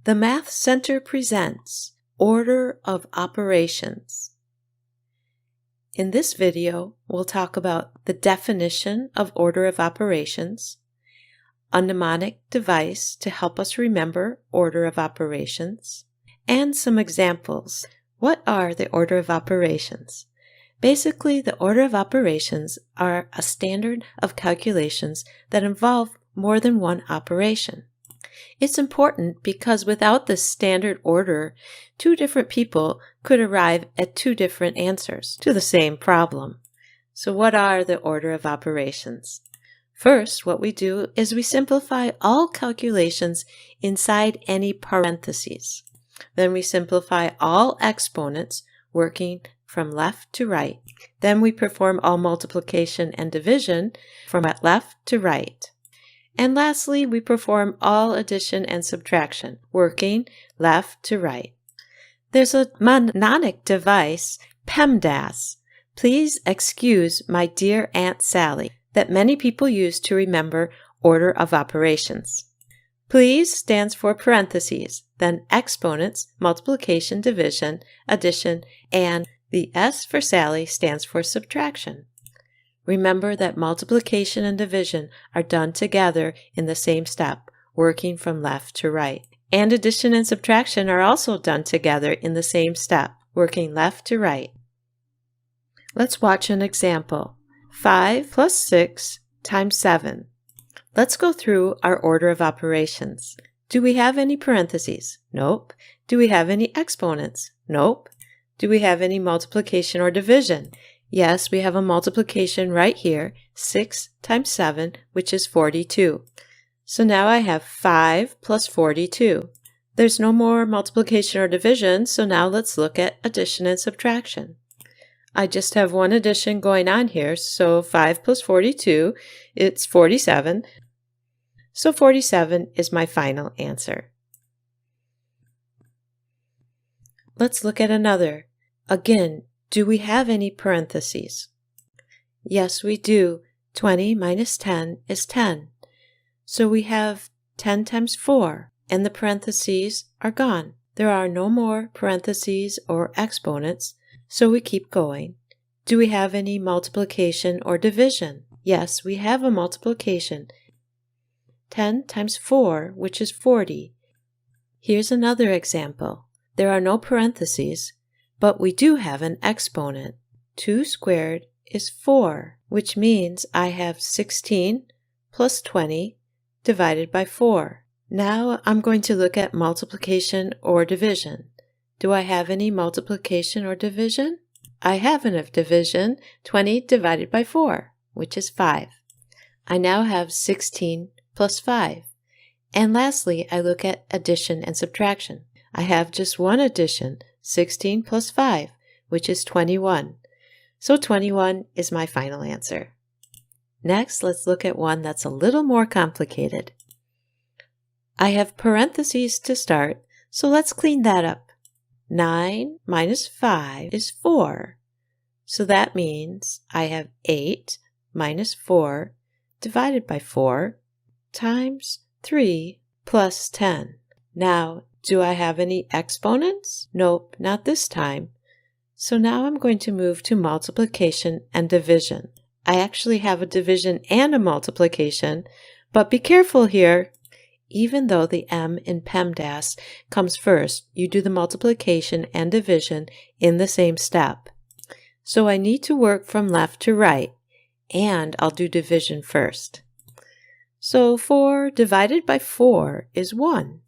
The Math Center presents Order of Operations. In this video, we'll talk about the definition of order of operations, a mnemonic device to help us remember order of operations, and some examples. What are the order of operations? Basically, the order of operations are a standard of calculations that involve more than one operation. It's important because without this standard order, two different people could arrive at two different answers to the same problem. So what are the order of operations? First, what we do is we simplify all calculations inside any parentheses. Then we simplify all exponents working from left to right. Then we perform all multiplication and division from left to right. And lastly, we perform all addition and subtraction, working left to right. There's a mnemonic device, PEMDAS. Please excuse my dear Aunt Sally, that many people use to remember order of operations. Please stands for parentheses, then exponents, multiplication, division, addition, and the S for Sally stands for subtraction. Remember that multiplication and division are done together in the same step, working from left to right. And addition and subtraction are also done together in the same step, working left to right. Let's watch an example. 5 plus 6 times 7. Let's go through our order of operations. Do we have any parentheses? Nope. Do we have any exponents? Nope. Do we have any multiplication or division? Yes, we have a multiplication right here, 6 times 7, which is 42. So now I have 5 plus 42. There's no more multiplication or division, so now let's look at addition and subtraction. I just have one addition going on here, so 5 plus 42, it's 47. So 47 is my final answer. Let's look at another. Again, do we have any parentheses? Yes, we do. 20 minus 10 is 10. So we have 10 times 4, and the parentheses are gone. There are no more parentheses or exponents, so we keep going. Do we have any multiplication or division? Yes, we have a multiplication. 10 times 4, which is 40. Here's another example. There are no parentheses, but we do have an exponent. 2 squared is 4, which means I have 16 plus 20 divided by 4. Now I'm going to look at multiplication or division. Do I have any multiplication or division? I have a division, 20 divided by 4, which is 5. I now have 16 plus 5. And lastly, I look at addition and subtraction. I have just one addition, 16 plus 5, which is 21. So 21 is my final answer. Next, let's look at one that's a little more complicated. I have parentheses to start, so let's clean that up. 9 minus 5 is 4. So that means I have 8 minus 4 divided by 4 times 3 plus 10. Now, do I have any exponents? Nope, not this time. So now I'm going to move to multiplication and division. I actually have a division and a multiplication, but be careful here. Even though the M in PEMDAS comes first, you do the multiplication and division in the same step. So I need to work from left to right, and I'll do division first. So 4 divided by 4 is 1.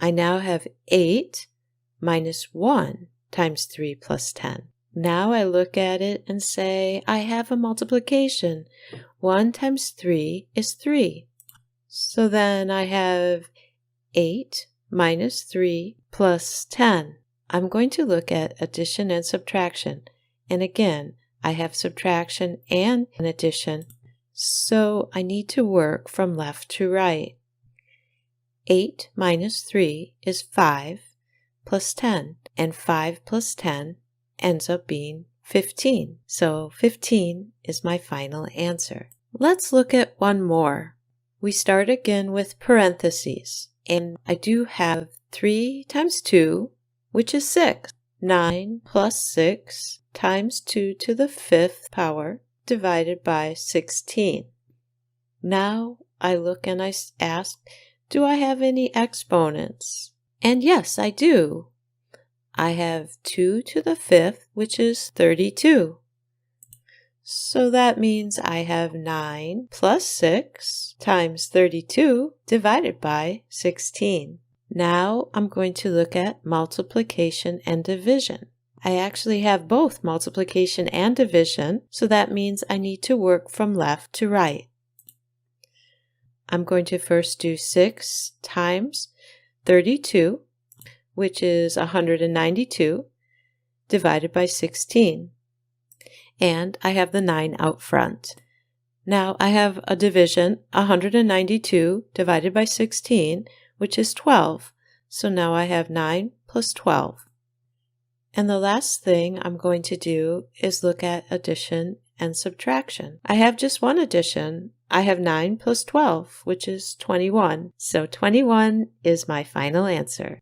I now have 8 minus 1 times 3 plus 10. Now I look at it and say I have a multiplication. 1 times 3 is 3. So then I have 8 minus 3 plus 10. I'm going to look at addition and subtraction. And again, I have subtraction and an addition. So I need to work from left to right. 8 minus 3 is 5 plus 10, and 5 plus 10 ends up being 15. So 15 is my final answer. Let's look at one more. We start again with parentheses, and I do have 3 times 2, which is 6. 9 plus 6 times 2 to the 5th power divided by 16. Now I look and I ask, do I have any exponents? And yes, I do. I have 2 to the 5th, which is 32. So that means I have 9 plus 6 times 32 divided by 16. Now I'm going to look at multiplication and division. I actually have both multiplication and division, so that means I need to work from left to right. I'm going to first do 6 times 32, which is 192, divided by 16. And I have the 9 out front. Now I have a division, 192 divided by 16, which is 12. So now I have 9 plus 12. And the last thing I'm going to do is look at addition and subtraction. I have just one addition. I have 9 plus 12, which is 21. So 21 is my final answer.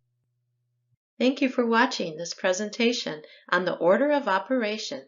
Thank you for watching this presentation on the order of operation